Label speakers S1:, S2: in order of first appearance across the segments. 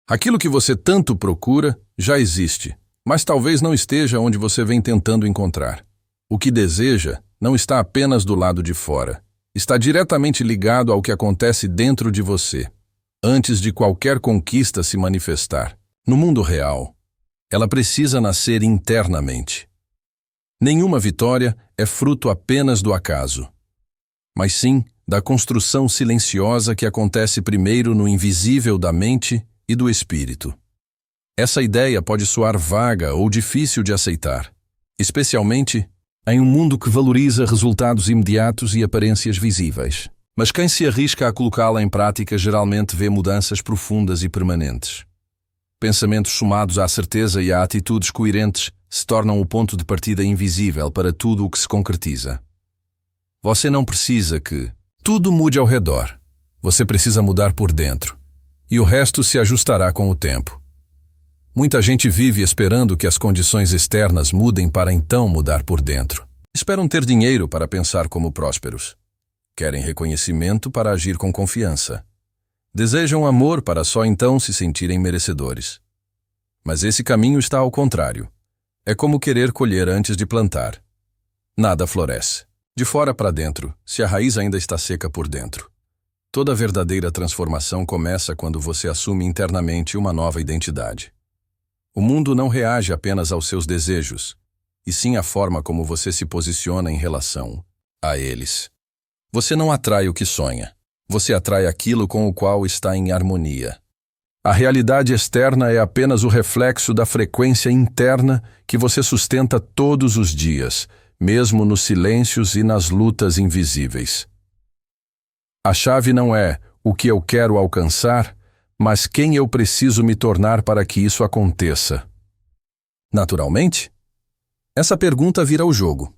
S1: Aquilo que você tanto procura já existe, mas talvez não esteja onde você vem tentando encontrar. O que deseja não está apenas do lado de fora. Está diretamente ligado ao que acontece dentro de você, antes de qualquer conquista se manifestar. No mundo real, ela precisa nascer internamente. Nenhuma vitória é fruto apenas do acaso, mas sim da construção silenciosa que acontece primeiro no invisível da mente e do espírito. Essa ideia pode soar vaga ou difícil de aceitar, especialmente em um mundo que valoriza resultados imediatos e aparências visíveis. Mas quem se arrisca a colocá-la em prática geralmente vê mudanças profundas e permanentes. Pensamentos somados à certeza e a atitudes coerentes se tornam o ponto de partida invisível para tudo o que se concretiza. Você não precisa que tudo mude ao redor. Você precisa mudar por dentro, e o resto se ajustará com o tempo. Muita gente vive esperando que as condições externas mudem para então mudar por dentro. Esperam ter dinheiro para pensar como prósperos. Querem reconhecimento para agir com confiança. Desejam amor para só então se sentirem merecedores. Mas esse caminho está ao contrário. É como querer colher antes de plantar. Nada floresce. De fora para dentro, se a raiz ainda está seca por dentro. Toda verdadeira transformação começa quando você assume internamente uma nova identidade. O mundo não reage apenas aos seus desejos, e sim à forma como você se posiciona em relação a eles. Você não atrai o que sonha. Você atrai aquilo com o qual está em harmonia. A realidade externa é apenas o reflexo da frequência interna que você sustenta todos os dias, mesmo nos silêncios e nas lutas invisíveis. A chave não é o que eu quero alcançar, mas quem eu preciso me tornar para que isso aconteça. Naturalmente, essa pergunta vira o jogo.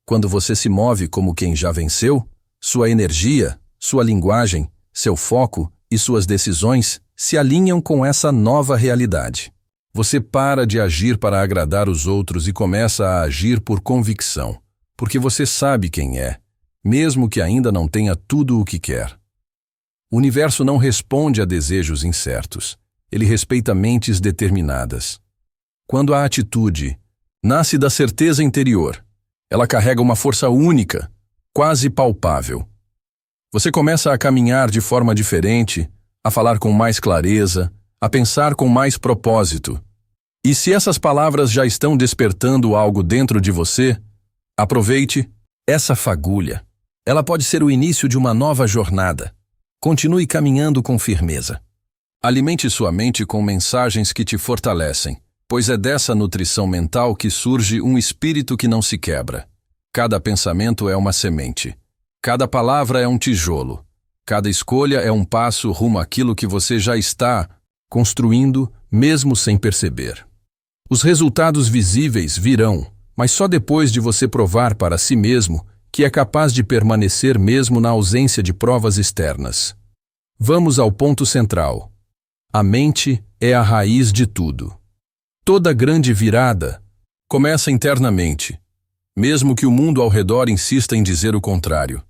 S1: Quando você se move como quem já venceu, sua energia, sua linguagem, seu foco e suas decisões se alinham com essa nova realidade. Você para de agir para agradar os outros e começa a agir por convicção, porque você sabe quem é, mesmo que ainda não tenha tudo o que quer. O universo não responde a desejos incertos, ele respeita mentes determinadas. Quando a atitude nasce da certeza interior, ela carrega uma força única, quase palpável. Você começa a caminhar de forma diferente, a falar com mais clareza, a pensar com mais propósito. E se essas palavras já estão despertando algo dentro de você, aproveite essa fagulha. Ela pode ser o início de uma nova jornada. Continue caminhando com firmeza. Alimente sua mente com mensagens que te fortalecem, pois é dessa nutrição mental que surge um espírito que não se quebra. Cada pensamento é uma semente. Cada palavra é um tijolo. Cada escolha é um passo rumo àquilo que você já está construindo, mesmo sem perceber. Os resultados visíveis virão, mas só depois de você provar para si mesmo que é capaz de permanecer mesmo na ausência de provas externas. Vamos ao ponto central. A mente é a raiz de tudo. Toda grande virada começa internamente, mesmo que o mundo ao redor insista em dizer o contrário.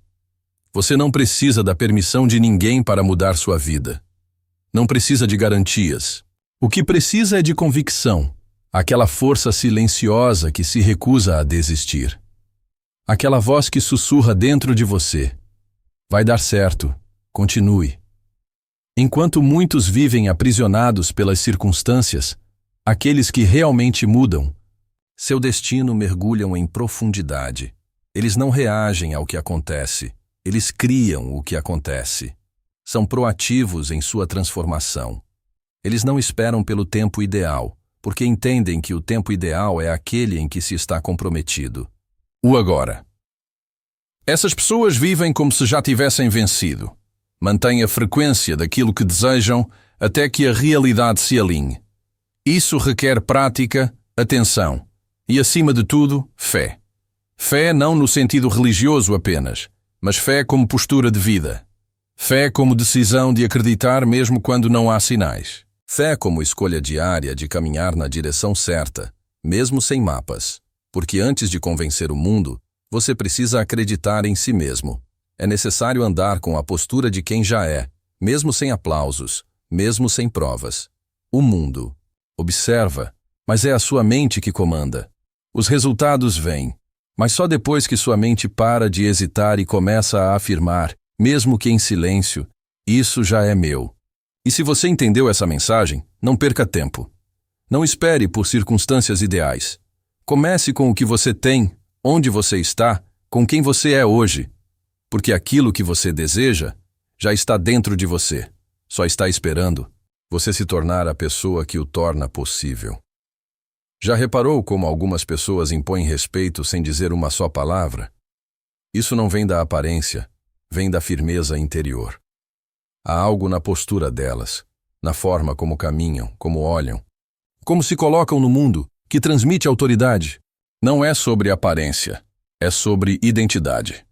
S1: Você não precisa da permissão de ninguém para mudar sua vida. Não precisa de garantias. O que precisa é de convicção, aquela força silenciosa que se recusa a desistir. Aquela voz que sussurra dentro de você. Vai dar certo, continue. Enquanto muitos vivem aprisionados pelas circunstâncias, aqueles que realmente mudam, seu destino mergulham em profundidade. Eles não reagem ao que acontece, eles criam o que acontece. São proativos em sua transformação. Eles não esperam pelo tempo ideal, porque entendem que o tempo ideal é aquele em que se está comprometido. O agora. Essas pessoas vivem como se já tivessem vencido. Mantêm a frequência daquilo que desejam até que a realidade se alinhe. Isso requer prática, atenção e, acima de tudo, fé. Fé não no sentido religioso apenas, mas fé como postura de vida. Fé como decisão de acreditar mesmo quando não há sinais. Fé como escolha diária de caminhar na direção certa, mesmo sem mapas. Porque antes de convencer o mundo, você precisa acreditar em si mesmo. É necessário andar com a postura de quem já é, mesmo sem aplausos, mesmo sem provas. o mundo. Observa, mas é a sua mente que comanda. Os resultados vêm, mas só depois que sua mente para de hesitar e começa a afirmar, mesmo que em silêncio, isso já é meu. E se você entendeu essa mensagem, não perca tempo. Não espere por circunstâncias ideais. Comece com o que você tem, onde você está, com quem você é hoje. Porque aquilo que você deseja já está dentro de você. Só está esperando você se tornar a pessoa que o torna possível. Já reparou como algumas pessoas impõem respeito sem dizer uma só palavra? Isso não vem da aparência, vem da firmeza interior. Há algo na postura delas, na forma como caminham, como olham, como se colocam no mundo, que transmite autoridade. Não é sobre aparência, é sobre identidade.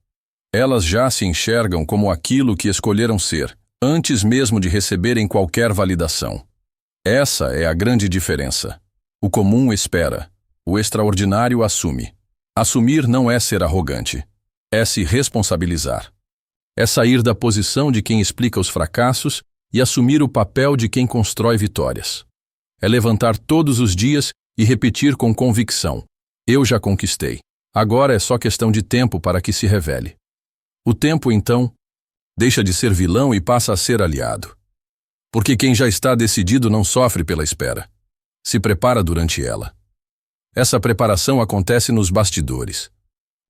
S1: Elas já se enxergam como aquilo que escolheram ser, antes mesmo de receberem qualquer validação. Essa é a grande diferença. O comum espera, o extraordinário assume. Assumir não é ser arrogante, é se responsabilizar. É sair da posição de quem explica os fracassos e assumir o papel de quem constrói vitórias. É levantar todos os dias e repetir com convicção: eu já conquistei. Agora é só questão de tempo para que se revele. O tempo, então, deixa de ser vilão e passa a ser aliado. Porque quem já está decidido não sofre pela espera. Se prepara durante ela. Essa preparação acontece nos bastidores.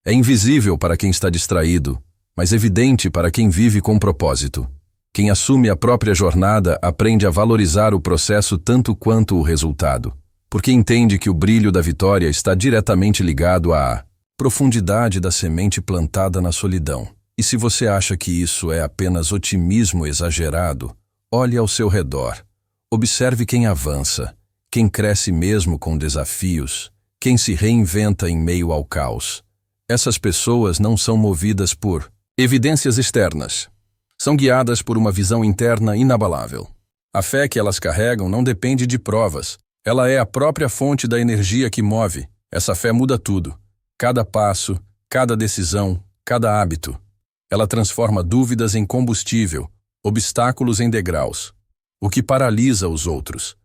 S1: É invisível para quem está distraído, mas evidente para quem vive com propósito. Quem assume a própria jornada aprende a valorizar o processo tanto quanto o resultado, porque entende que o brilho da vitória está diretamente ligado à profundidade da semente plantada na solidão. E se você acha que isso é apenas otimismo exagerado, olhe ao seu redor. Observe quem avança, quem cresce mesmo com desafios, quem se reinventa em meio ao caos. Essas pessoas não são movidas por evidências externas. São guiadas por uma visão interna inabalável. A fé que elas carregam não depende de provas. Ela é a própria fonte da energia que move. Essa fé muda tudo. Cada passo, cada decisão, cada hábito. Ela transforma dúvidas em combustível, obstáculos em degraus. O que paralisa os outros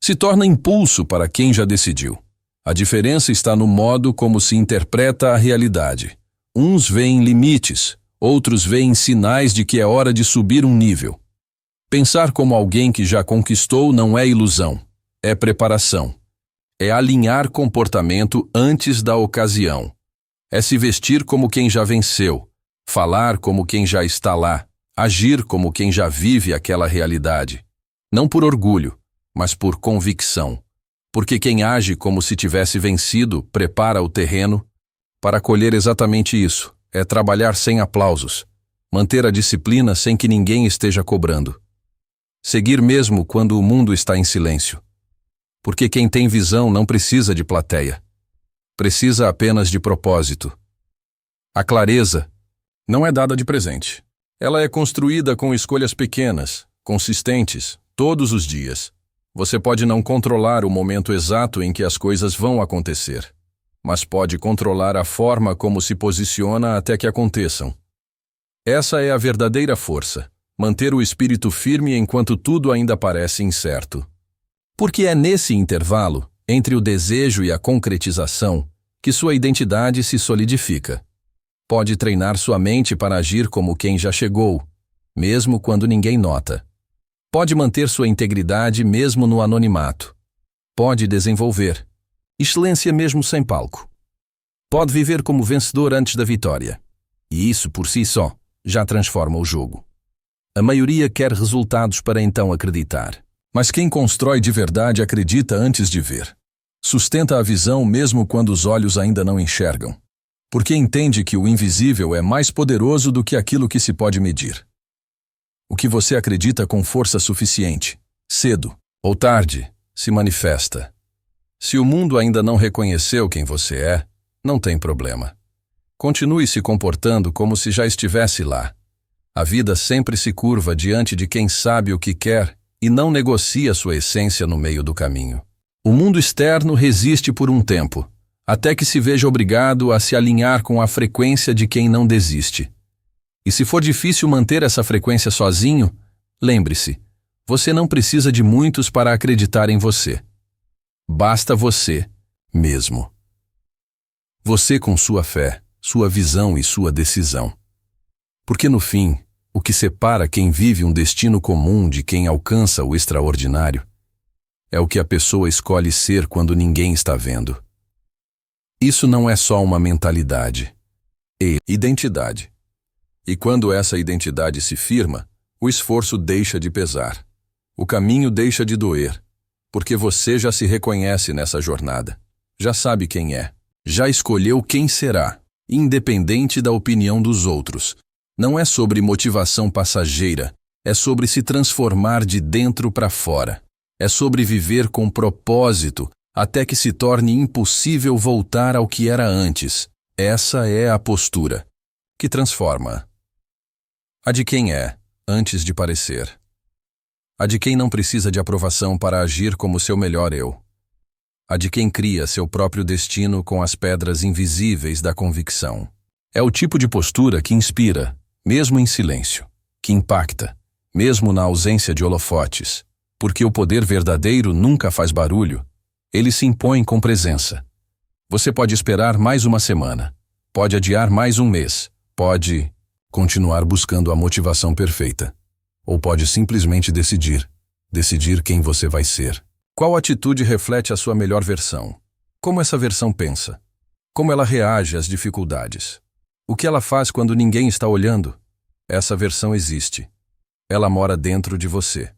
S1: se torna impulso para quem já decidiu. A diferença está no modo como se interpreta a realidade. Uns veem limites, outros veem sinais de que é hora de subir um nível. Pensar como alguém que já conquistou não é ilusão, é preparação. É alinhar comportamento antes da ocasião. É se vestir como quem já venceu, falar como quem já está lá, agir como quem já vive aquela realidade. Não por orgulho, mas por convicção. Porque quem age como se tivesse vencido prepara o terreno para colher exatamente isso. É trabalhar sem aplausos, manter a disciplina sem que ninguém esteja cobrando. Seguir mesmo quando o mundo está em silêncio. Porque quem tem visão não precisa de plateia. Precisa apenas de propósito. A clareza não é dada de presente. Ela é construída com escolhas pequenas, consistentes, todos os dias. Você pode não controlar o momento exato em que as coisas vão acontecer, mas pode controlar a forma como se posiciona até que aconteçam. Essa é a verdadeira força, manter o espírito firme enquanto tudo ainda parece incerto. Porque é nesse intervalo, entre o desejo e a concretização, que sua identidade se solidifica. Pode treinar sua mente para agir como quem já chegou, mesmo quando ninguém nota. Pode manter sua integridade mesmo no anonimato. Pode desenvolver excelência mesmo sem palco. Pode viver como vencedor antes da vitória. E isso por si só já transforma o jogo. A maioria quer resultados para então acreditar. Mas quem constrói de verdade acredita antes de ver. Sustenta a visão mesmo quando os olhos ainda não enxergam. Porque entende que o invisível é mais poderoso do que aquilo que se pode medir. O que você acredita com força suficiente, cedo ou tarde, se manifesta. Se o mundo ainda não reconheceu quem você é, não tem problema. Continue se comportando como se já estivesse lá. A vida sempre se curva diante de quem sabe o que quer e não negocia sua essência no meio do caminho. O mundo externo resiste por um tempo, até que se veja obrigado a se alinhar com a frequência de quem não desiste. E se for difícil manter essa frequência sozinho, lembre-se, Você não precisa de muitos para acreditar em você. Basta você mesmo. Você com sua fé, sua visão e sua decisão. Porque no fim, o que separa quem vive um destino comum de quem alcança o extraordinário é o que a pessoa escolhe ser quando ninguém está vendo. Isso não é só uma mentalidade, é identidade. E quando essa identidade se firma, o esforço deixa de pesar. O caminho deixa de doer, porque você já se reconhece nessa jornada. Já sabe quem é. Já escolheu quem será, independente da opinião dos outros. Não é sobre motivação passageira, é sobre se transformar de dentro para fora. É sobre viver com propósito, até que se torne impossível voltar ao que era antes. Essa é a postura que transforma. A de quem é, antes de parecer. A de quem não precisa de aprovação para agir como seu melhor eu. A de quem cria seu próprio destino com as pedras invisíveis da convicção. É o tipo de postura que inspira, mesmo em silêncio, que impacta, mesmo na ausência de holofotes, porque o poder verdadeiro nunca faz barulho, ele se impõe com presença. Você pode esperar mais uma semana, pode adiar mais um mês, pode continuar buscando a motivação perfeita. Ou pode simplesmente decidir quem você vai ser. Qual atitude reflete a sua melhor versão? Como essa versão pensa? Como ela reage às dificuldades? O que ela faz quando ninguém está olhando? Essa versão existe. Ela mora dentro de você.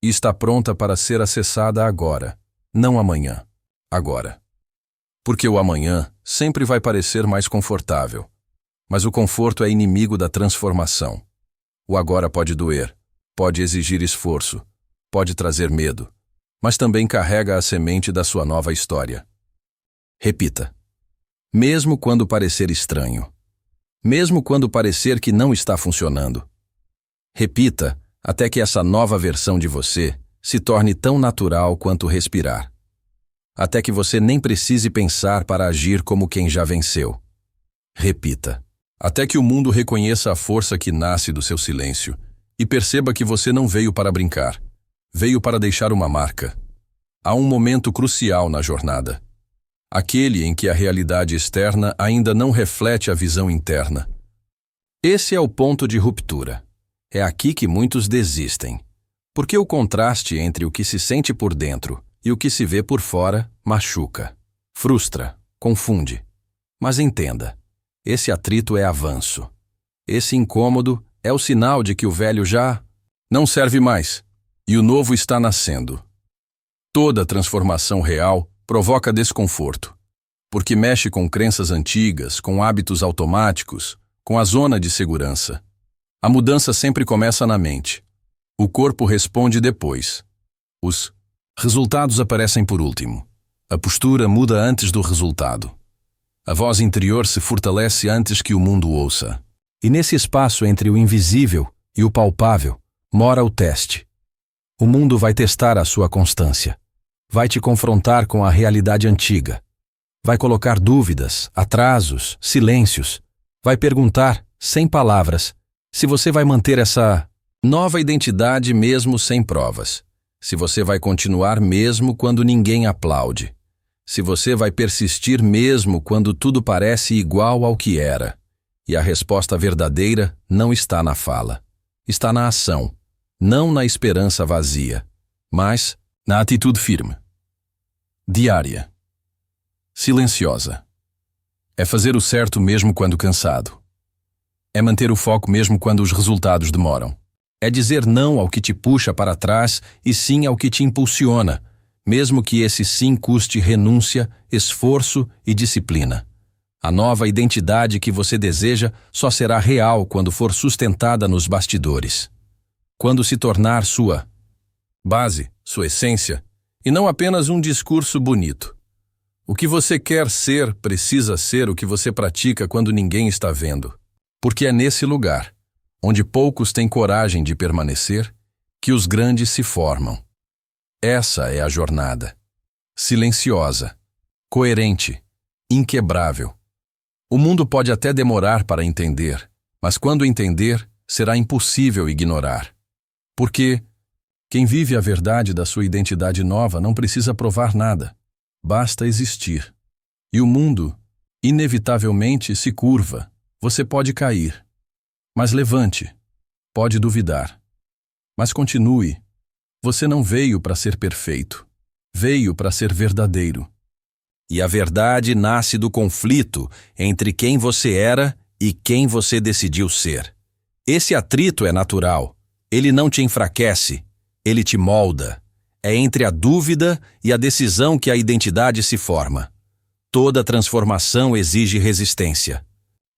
S1: E está pronta para ser acessada agora, não amanhã. Agora. Porque o amanhã sempre vai parecer mais confortável. Mas o conforto é inimigo da transformação. O agora pode doer. Pode exigir esforço, pode trazer medo, mas também carrega a semente da sua nova história. Repita. Mesmo quando parecer estranho. Mesmo quando parecer que não está funcionando. Repita até que essa nova versão de você se torne tão natural quanto respirar. Até que você nem precise pensar para agir como quem já venceu. Repita. Até que o mundo reconheça a força que nasce do seu silêncio e perceba que você não veio para brincar, veio para deixar uma marca. Há um momento crucial na jornada. Aquele em que a realidade externa ainda não reflete a visão interna. Esse é o ponto de ruptura. É aqui que muitos desistem. Porque o contraste entre o que se sente por dentro e o que se vê por fora machuca, frustra, confunde. Mas entenda, esse atrito é avanço. Esse incômodo é o sinal de que o velho já não serve mais e o novo está nascendo. Toda transformação real provoca desconforto, porque mexe com crenças antigas, com hábitos automáticos, com a zona de segurança. A mudança sempre começa na mente. O corpo responde depois. Os resultados aparecem por último. A postura muda antes do resultado. A voz interior se fortalece antes que o mundo ouça. E nesse espaço entre o invisível e o palpável, mora o teste. O mundo vai testar a sua constância. Vai te confrontar com a realidade antiga. Vai colocar dúvidas, atrasos, silêncios. Vai perguntar, sem palavras, se você vai manter essa nova identidade mesmo sem provas. Se você vai continuar mesmo quando ninguém aplaude. Se você vai persistir mesmo quando tudo parece igual ao que era. E a resposta verdadeira não está na fala. Está na ação, não na esperança vazia, mas na atitude firme. Diária. Silenciosa. É fazer o certo mesmo quando cansado. É manter o foco mesmo quando os resultados demoram. É dizer não ao que te puxa para trás e sim ao que te impulsiona, mesmo que esse sim custe renúncia, esforço e disciplina. A nova identidade que você deseja só será real quando for sustentada nos bastidores. Quando se tornar sua base, sua essência, e não apenas um discurso bonito. O que você quer ser precisa ser o que você pratica quando ninguém está vendo. Porque é nesse lugar, onde poucos têm coragem de permanecer, que os grandes se formam. Essa é a jornada. Silenciosa, coerente, inquebrável. O mundo pode até demorar para entender, mas quando entender, será impossível ignorar. Porque Quem vive a verdade da sua identidade nova não precisa provar nada. Basta existir. E o mundo, inevitavelmente, se curva. Você pode cair. Mas levante. Pode duvidar. Mas continue. Você não veio para ser perfeito. Veio para ser verdadeiro.
S2: E a verdade nasce do conflito entre quem você era e quem você decidiu ser. Esse atrito é natural. Ele não te enfraquece. Ele te molda. É entre a dúvida e a decisão que a identidade se forma. Toda transformação exige resistência.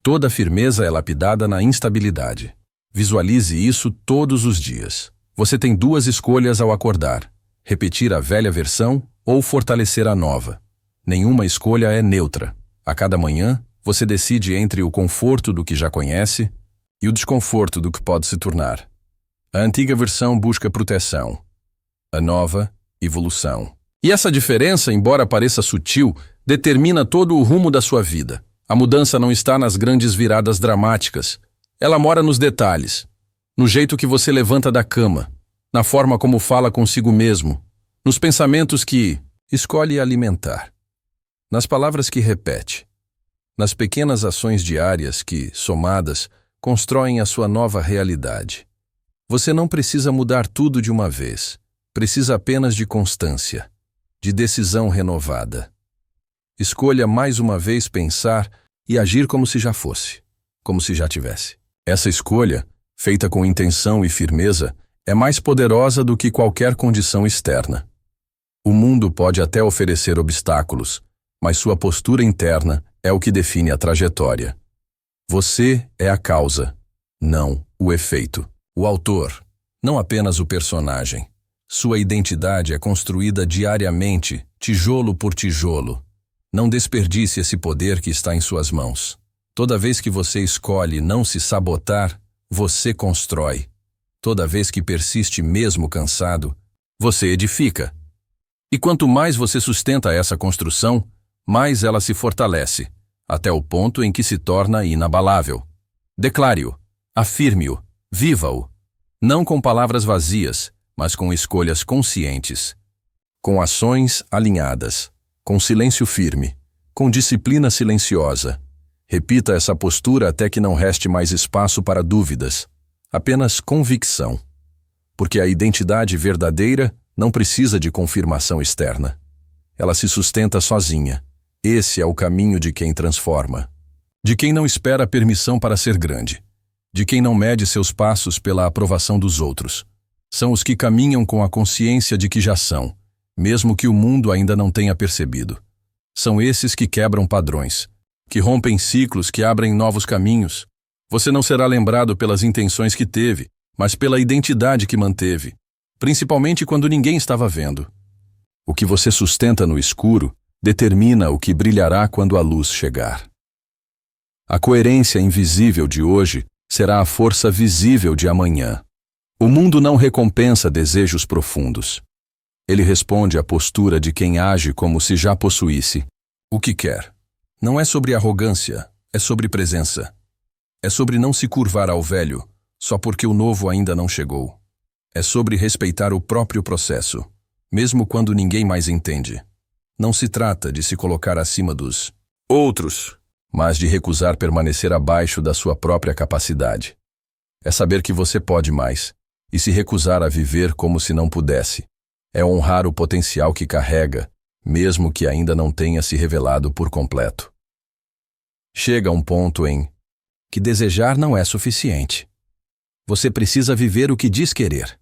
S1: Toda firmeza é lapidada na instabilidade. Visualize isso todos os dias. Você tem duas escolhas ao acordar: repetir a velha versão ou fortalecer a nova. Nenhuma escolha é neutra. A cada manhã, você decide entre o conforto do que já conhece e o desconforto do que pode se tornar. A antiga versão busca proteção. A nova, evolução. E essa diferença, embora pareça sutil, determina todo o rumo da sua vida. A mudança não está nas grandes viradas dramáticas. Ela mora nos detalhes. No jeito que você levanta da cama. Na forma como fala consigo mesmo. Nos pensamentos que escolhe alimentar. Nas palavras que repete. Nas pequenas ações diárias que, somadas, constroem a sua nova realidade. Você não precisa mudar tudo de uma vez. Precisa apenas de constância, de decisão renovada. Escolha mais uma vez pensar e agir como se já fosse, como se já tivesse. Essa escolha, feita com intenção e firmeza, é mais poderosa do que qualquer condição externa. O mundo pode até oferecer obstáculos, mas sua postura interna é o que define a trajetória. Você é a causa, não o efeito. O autor, não apenas o personagem. Sua identidade é construída diariamente, tijolo por tijolo. Não desperdice esse poder que está em suas mãos. Toda vez que você escolhe não se sabotar, você constrói. Toda vez que persiste mesmo cansado, você edifica. E quanto mais você sustenta essa construção, mais ela se fortalece, até o ponto em que se torna inabalável. Declare-o, afirme-o, viva-o. Não com palavras vazias, mas com escolhas conscientes, com ações alinhadas, com silêncio firme, com disciplina silenciosa. Repita essa postura até que não reste mais espaço para dúvidas, apenas convicção. Porque a identidade verdadeira não precisa de confirmação externa. Ela se sustenta sozinha. Esse é o caminho de quem transforma. De quem não espera permissão para ser grande. De quem não mede seus passos pela aprovação dos outros. São os que caminham com a consciência de que já são, mesmo que o mundo ainda não tenha percebido. São esses que quebram padrões, que rompem ciclos, que abrem novos caminhos. Você não será lembrado pelas intenções que teve, mas pela identidade que manteve, principalmente quando ninguém estava vendo. O que você sustenta no escuro determina o que brilhará quando a luz chegar. A coerência invisível de hoje será a força visível de amanhã. O mundo não recompensa desejos profundos. Ele responde à postura de quem age como se já possuísse o que quer. Não é sobre arrogância, é sobre presença. É sobre não se curvar ao velho, só porque o novo ainda não chegou. É sobre respeitar o próprio processo, mesmo quando ninguém mais entende. Não se trata de se colocar acima dos outros, mas de recusar permanecer abaixo da sua própria capacidade. É saber que você pode mais, e se recusar a viver como se não pudesse. É honrar o potencial que carrega, mesmo que ainda não tenha se revelado por completo. Chega um ponto em que desejar não é suficiente. Você precisa viver o que diz querer.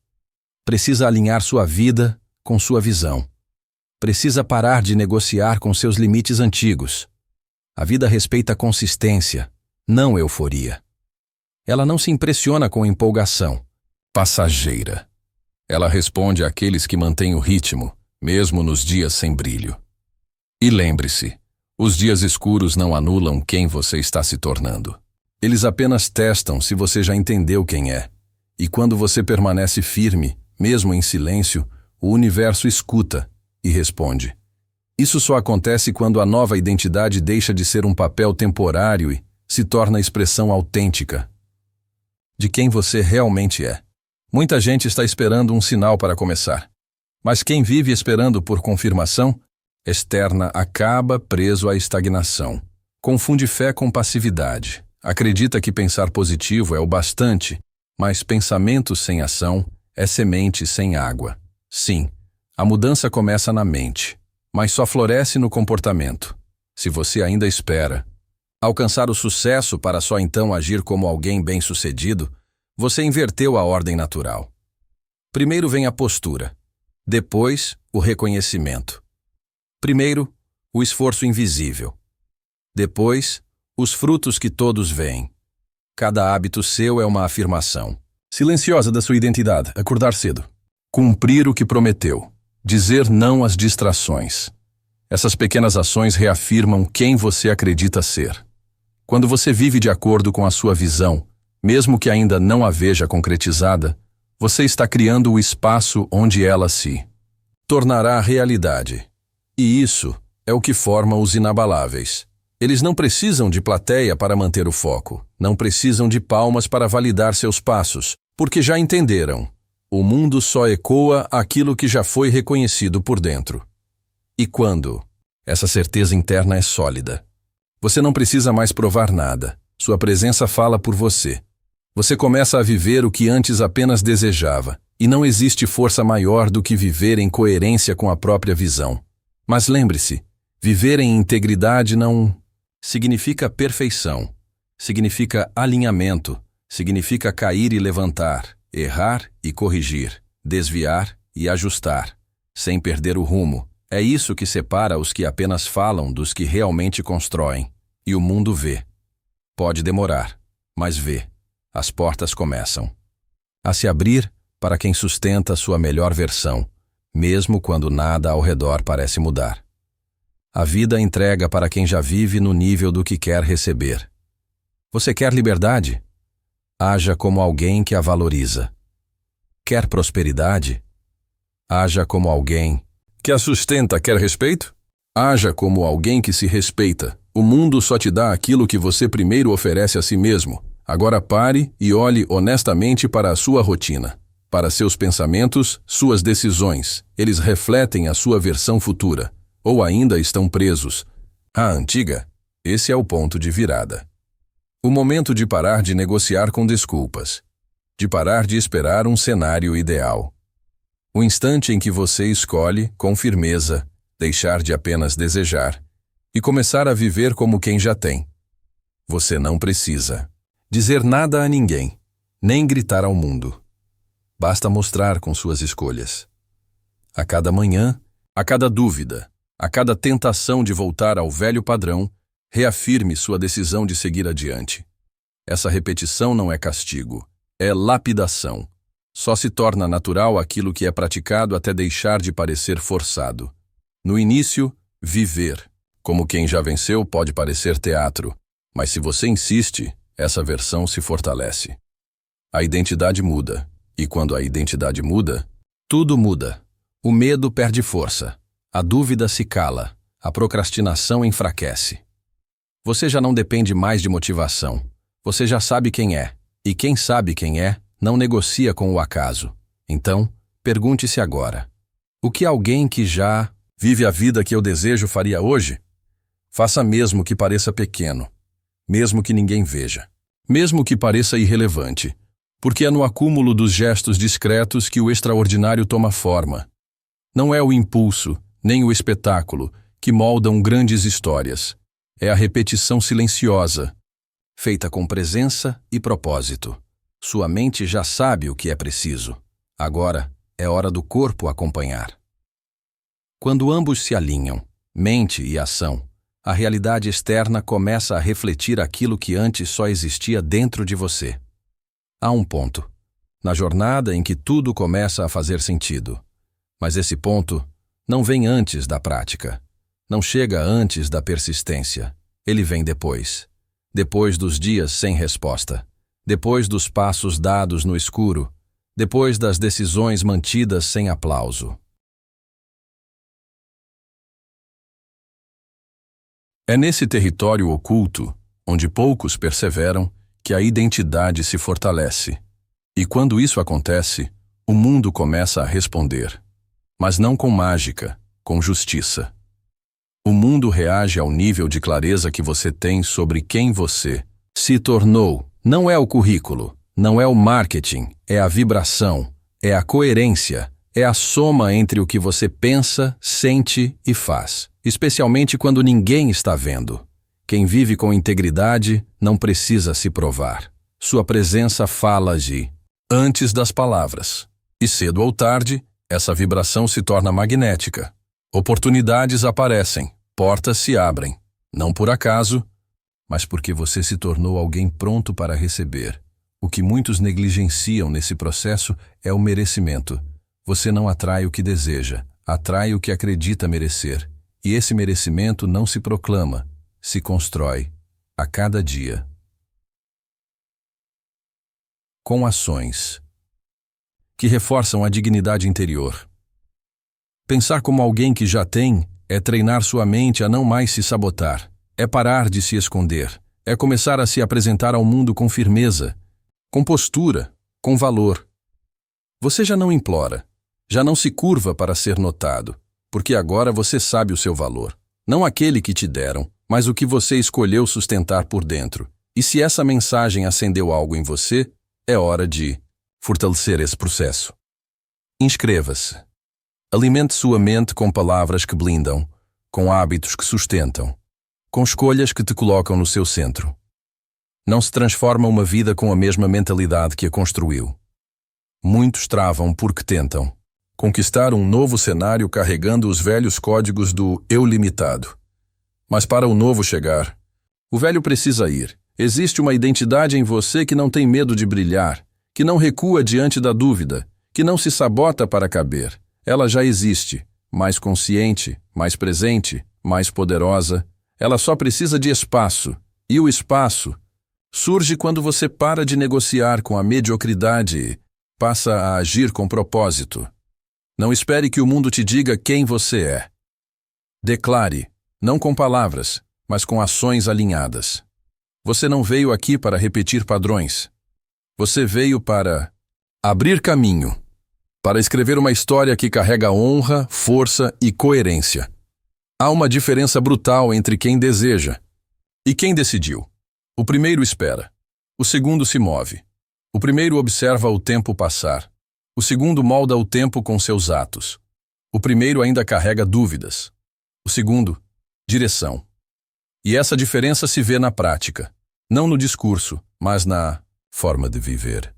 S1: Precisa alinhar sua vida com sua visão. Precisa parar de negociar com seus limites antigos. A vida respeita consistência, não euforia. Ela não se impressiona com empolgação passageira. Ela responde àqueles que mantêm o ritmo, mesmo nos dias sem brilho. E lembre-se, os dias escuros não anulam quem você está se tornando. Eles apenas testam se você já entendeu quem é. E quando você permanece firme, mesmo em silêncio, o universo escuta e responde. Isso só acontece quando a nova identidade deixa de ser um papel temporário e se torna a expressão autêntica de quem você realmente é. Muita gente está esperando um sinal para começar. Mas quem vive esperando por confirmação externa acaba preso à estagnação. Confunde fé com passividade. Acredita que pensar positivo é o bastante, mas pensamento sem ação é semente sem água. Sim, a mudança começa na mente, mas só floresce no comportamento. Se você ainda espera alcançar o sucesso para só então agir como alguém bem-sucedido, você inverteu a ordem natural. Primeiro vem a postura, depois o reconhecimento. Primeiro, o esforço invisível. Depois, os frutos que todos veem. Cada hábito seu é uma afirmação silenciosa da sua identidade: acordar cedo, cumprir o que prometeu, dizer não às distrações. Essas pequenas ações reafirmam quem você acredita ser. Quando você vive de acordo com a sua visão, mesmo que ainda não a veja concretizada, você está criando o espaço onde ela se tornará realidade. E isso é o que forma os inabaláveis. Eles não precisam de plateia para manter o foco, não precisam de palmas para validar seus passos, porque já entenderam. O mundo só ecoa aquilo que já foi reconhecido por dentro. E quando essa certeza interna é sólida, você não precisa mais provar nada. Sua presença fala por você. Você começa a viver o que antes apenas desejava, e não existe força maior do que viver em coerência com a própria visão. Mas lembre-se, viver em integridade não significa perfeição, significa alinhamento, significa cair e levantar, errar e corrigir, desviar e ajustar, sem perder o rumo. É isso que separa os que apenas falam dos que realmente constroem. E o mundo vê. Pode demorar, mas vê. As portas começam a se abrir para quem sustenta sua melhor versão, mesmo quando nada ao redor parece mudar. A vida entrega para quem já vive no nível do que quer receber. Você quer liberdade? Haja como alguém que a valoriza. Quer prosperidade? Haja como alguém que a sustenta. Quer respeito? Haja como alguém que se respeita. O mundo só te dá aquilo que você primeiro oferece a si mesmo. Agora pare e olhe honestamente para a sua rotina, para seus pensamentos, suas decisões. Eles refletem a sua versão futura, ou ainda estão presos à antiga. Esse é o ponto de virada. O momento de parar de negociar com desculpas, de parar de esperar um cenário ideal. O instante em que você escolhe, com firmeza, deixar de apenas desejar e começar a viver como quem já tem. Você não precisa dizer nada a ninguém, nem gritar ao mundo. Basta mostrar com suas escolhas. A cada manhã, a cada dúvida, a cada tentação de voltar ao velho padrão, reafirme sua decisão de seguir adiante. Essa repetição não é castigo, é lapidação. Só se torna natural aquilo que é praticado até deixar de parecer forçado. No início, viver como quem já venceu pode parecer teatro, mas se você insiste, essa versão se fortalece. A identidade muda, e quando a identidade muda, tudo muda. O medo perde força, a dúvida se cala, a procrastinação enfraquece. Você já não depende mais de motivação. Você já sabe quem é, e quem sabe quem é, não negocia com o acaso. Então, pergunte-se agora: o que alguém que já vive a vida que eu desejo faria hoje? Faça mesmo que pareça pequeno, mesmo que ninguém veja, mesmo que pareça irrelevante, porque é no acúmulo dos gestos discretos que o extraordinário toma forma. Não é o impulso, nem o espetáculo, que moldam grandes histórias. É a repetição silenciosa, feita com presença e propósito. Sua mente já sabe o que é preciso. Agora é hora do corpo acompanhar. Quando ambos se alinham, mente e ação, a realidade externa começa a refletir aquilo que antes só existia dentro de você. Há um ponto na jornada em que tudo começa a fazer sentido. Mas esse ponto não vem antes da prática. Não chega antes da persistência. Ele vem depois. Depois dos dias sem resposta. Depois dos passos dados no escuro. Depois das decisões mantidas sem aplauso. É nesse território oculto, onde poucos perseveram, que a identidade se fortalece. E quando isso acontece, o mundo começa a responder. Mas não com mágica, com justiça. O mundo reage ao nível de clareza que você tem sobre quem você se tornou. Não é o currículo, não é o marketing, é a vibração, é a coerência, é a soma entre o que você pensa, sente e faz, especialmente quando ninguém está vendo. Quem vive com integridade não precisa se provar. Sua presença fala antes das palavras. E cedo ou tarde, essa vibração se torna magnética. Oportunidades aparecem, portas se abrem, não por acaso, mas porque você se tornou alguém pronto para receber. O que muitos negligenciam nesse processo é o merecimento. Você não atrai o que deseja, atrai o que acredita merecer. E esse merecimento não se proclama, se constrói, a cada dia. Com ações que reforçam a dignidade interior. Pensar como alguém que já tem é treinar sua mente a não mais se sabotar, é parar de se esconder, é começar a se apresentar ao mundo com firmeza, com postura, com valor. Você já não implora, já não se curva para ser notado, porque agora você sabe o seu valor, não aquele que te deram, mas o que você escolheu sustentar por dentro. E se essa mensagem acendeu algo em você, é hora de fortalecer esse processo. Inscreva-se. Alimente sua mente com palavras que blindam, com hábitos que sustentam, com escolhas que te colocam no seu centro. Não se transforma uma vida com a mesma mentalidade que a construiu. Muitos travam porque tentam conquistar um novo cenário carregando os velhos códigos do eu limitado. Mas para o novo chegar, o velho precisa ir. Existe uma identidade em você que não tem medo de brilhar, que não recua diante da dúvida, que não se sabota para caber. Ela já existe, mais consciente, mais presente, mais poderosa. Ela só precisa de espaço. E o espaço surge quando você para de negociar com a mediocridade e passa a agir com propósito. Não espere que o mundo te diga quem você é. Declare, não com palavras, mas com ações alinhadas. Você não veio aqui para repetir padrões. Você veio para abrir caminho, para escrever uma história que carrega honra, força e coerência. Há uma diferença brutal entre quem deseja e quem decidiu. O primeiro espera, o segundo se move. O primeiro observa o tempo passar. O segundo molda o tempo com seus atos. O primeiro ainda carrega dúvidas. O segundo, direção. E essa diferença se vê na prática, não no discurso, mas na forma de viver.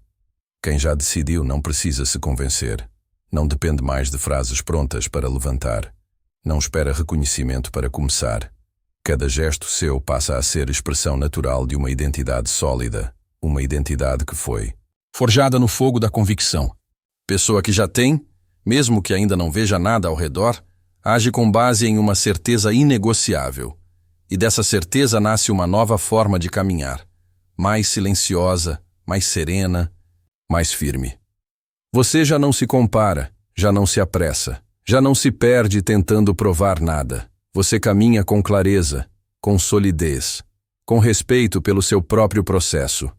S1: Quem já decidiu não precisa se convencer. Não depende mais de frases prontas para levantar. Não espera reconhecimento para começar. Cada gesto seu passa a ser expressão natural de uma identidade sólida, uma identidade que foi forjada no fogo da convicção. Pessoa que já tem, mesmo que ainda não veja nada ao redor, age com base em uma certeza inegociável. E dessa certeza nasce uma nova forma de caminhar, mais silenciosa, mais serena, mais firme. Você já não se compara, já não se apressa, já não se perde tentando provar nada. Você caminha com clareza, com solidez, com respeito pelo seu próprio processo.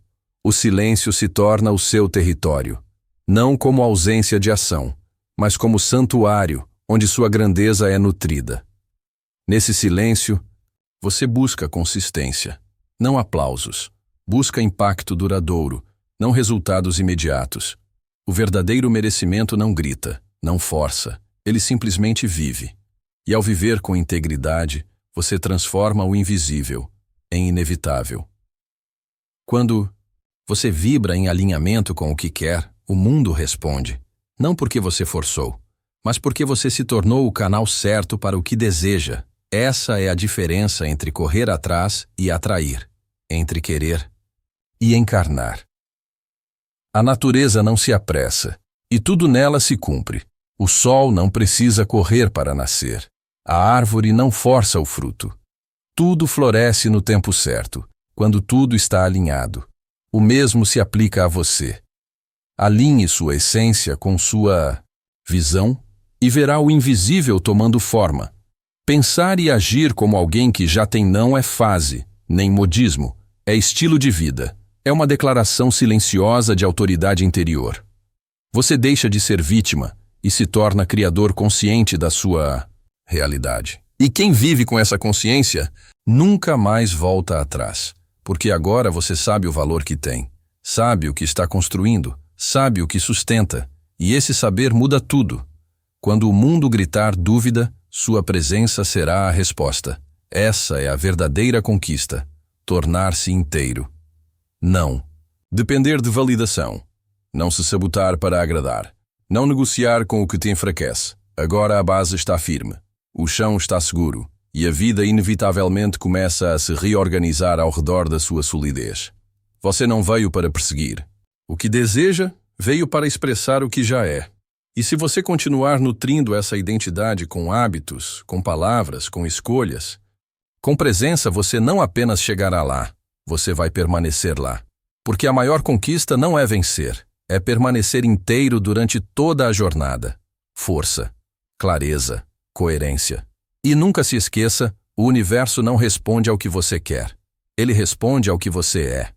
S1: O silêncio se torna o seu território, não como ausência de ação, mas como santuário onde sua grandeza é nutrida. Nesse silêncio, você busca consistência, não aplausos. Busca impacto duradouro, não resultados imediatos. O verdadeiro merecimento não grita, não força, ele simplesmente vive. E ao viver com integridade, você transforma o invisível em inevitável. Quando você vibra em alinhamento com o que quer, o mundo responde, não porque você forçou, mas porque você se tornou o canal certo para o que deseja. Essa é a diferença entre correr atrás e atrair, entre querer e encarnar. A natureza não se apressa, e tudo nela se cumpre. O sol não precisa correr para nascer. A árvore não força o fruto. Tudo floresce no tempo certo, quando tudo está alinhado. O mesmo se aplica a você. Alinhe sua essência com sua visão e verá o invisível tomando forma. Pensar e agir como alguém que já tem não é fase, nem modismo, é estilo de vida. É uma declaração silenciosa de autoridade interior. Você deixa de ser vítima e se torna criador consciente da sua realidade. E quem vive com essa consciência nunca mais volta atrás, porque agora você sabe o valor que tem, sabe o que está construindo, sabe o que sustenta, e esse saber muda tudo. Quando o mundo gritar dúvida, sua presença será a resposta. Essa é a verdadeira conquista, tornar-se inteiro. Não. Depender de validação. Não se sabotar para agradar. Não negociar com o que te enfraquece. Agora a base está firme. O chão está seguro. E a vida inevitavelmente começa a se reorganizar ao redor da sua solidez. Você não veio para perseguir. O que deseja, veio para expressar o que já é. E se você continuar nutrindo essa identidade com hábitos, com palavras, com escolhas, com presença você não apenas chegará lá, você vai permanecer lá. Porque a maior conquista não é vencer, é permanecer inteiro durante toda a jornada. Força, clareza, coerência. E nunca se esqueça, o universo não responde ao que você quer. Ele responde ao que você é.